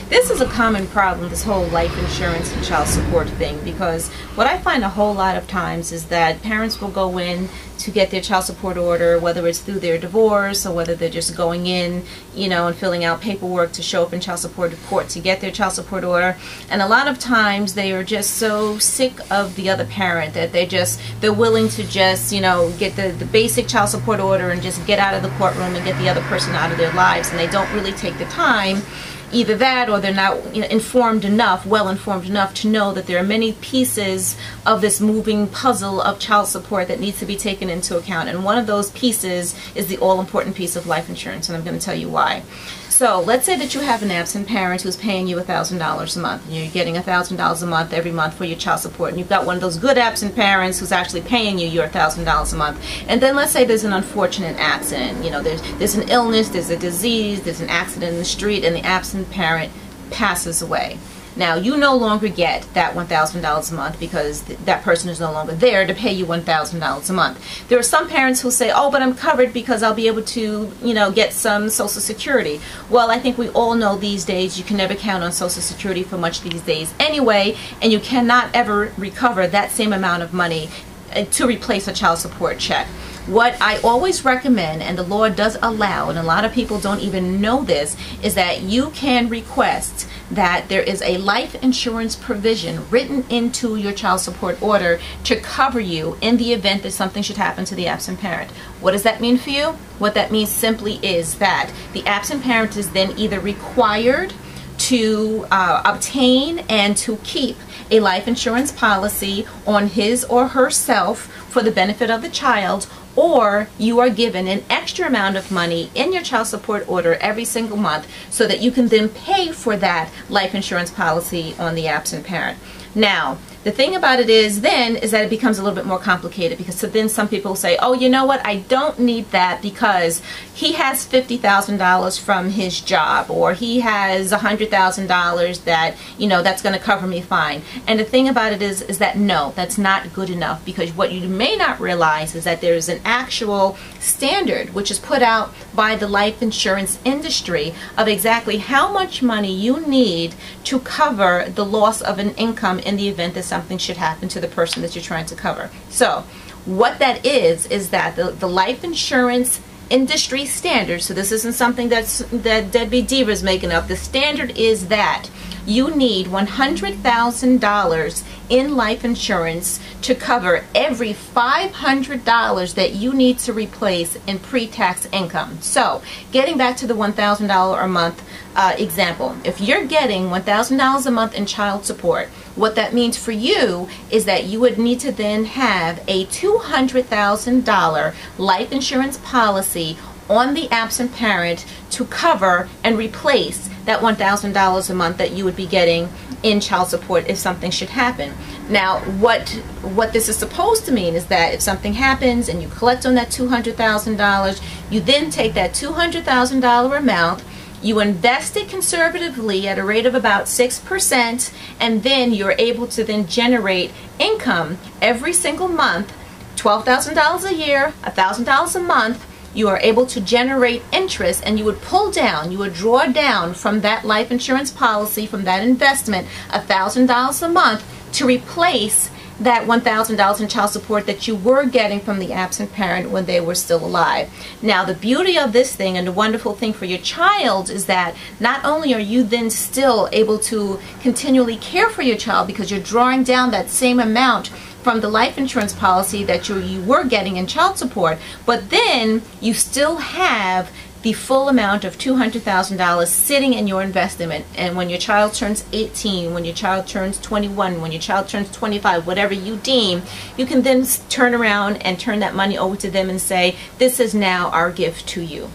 This is a common problem, this whole life insurance and child support thing, because what I find a whole lot of times is that parents will go in to get their child support order, whether it's through their divorce or whether they're just going in, you know, and filling out paperwork to show up in child support court to get their child support order. And a lot of times they are just so sick of the other parent that they're willing to just, you know, get the basic child support order and just get out of the courtroom and get the other person out of their lives, and they don't really take the time. Either that, or they're not, you know, well informed enough to know that there are many pieces of this moving puzzle of child support that needs to be taken into account. And one of those pieces is the all-important piece of life insurance, and I'm going to tell you why. So let's say that you have an absent parent who's paying you $1,000 a month, and you're getting $1,000 a month every month for your child support, and you've got one of those good absent parents who's actually paying you your $1,000 a month. And then let's say there's an unfortunate accident. You know, there's an illness, there's a disease, there's an accident in the street, and the absent parent passes away. Now, you no longer get that $1,000 a month because that person is no longer there to pay you $1,000 a month. There are some parents who say, oh, but I'm covered because I'll be able to, you know, get some Social Security. Well, I think we all know these days you can never count on Social Security for much these days anyway, and you cannot ever recover that same amount of money to replace a child support check. What I always recommend, and the law does allow, and a lot of people don't even know this, is that you can request that there is a life insurance provision written into your child support order to cover you in the event that something should happen to the absent parent. What does that mean for you? What that means simply is that the absent parent is then either required to obtain and to keep a life insurance policy on his or herself for the benefit of the child, or you are given an extra amount of money in your child support order every single month so that you can then pay for that life insurance policy on the absent parent. Now, the thing about it is that it becomes a little bit more complicated, because so then some people say, oh, you know what, I don't need that because he has $50,000 from his job, or he has $100,000 that, you know, that's going to cover me fine. And the thing about it is that no, that's not good enough, because what you may not realize is that there is an actual standard which is put out by the life insurance industry of exactly how much money you need to cover the loss of an income in the event that something should happen to the person that you're trying to cover. So what that is that the life insurance industry standard, so this isn't something that Deadbeat Diva is making up, the standard is that you need $100,000 in life insurance to cover every $500 that you need to replace in pre-tax income. So getting back to the $1,000 a month example, if you're getting $1,000 a month in child support, what that means for you is that you would need to then have a $200,000 life insurance policy on the absent parent to cover and replace that $1,000 a month that you would be getting in child support if something should happen. Now, what this is supposed to mean is that if something happens and you collect on that $200,000, you then take that $200,000 amount, you invest it conservatively at a rate of about 6%, and then you're able to then generate income every single month, $12,000 a year, $1,000 a month. You are able to generate interest, and you would draw down from that life insurance policy, from that investment, $1,000 a month to replace that $1,000 in child support that you were getting from the absent parent when they were still alive. Now, the beauty of this thing and the wonderful thing for your child is that not only are you then still able to continually care for your child because you're drawing down that same amount from the life insurance policy that you were getting in child support, but then you still have the full amount of $200,000 sitting in your investment. And when your child turns 18, when your child turns 21, when your child turns 25, whatever you deem, you can then turn around and turn that money over to them and say, this is now our gift to you.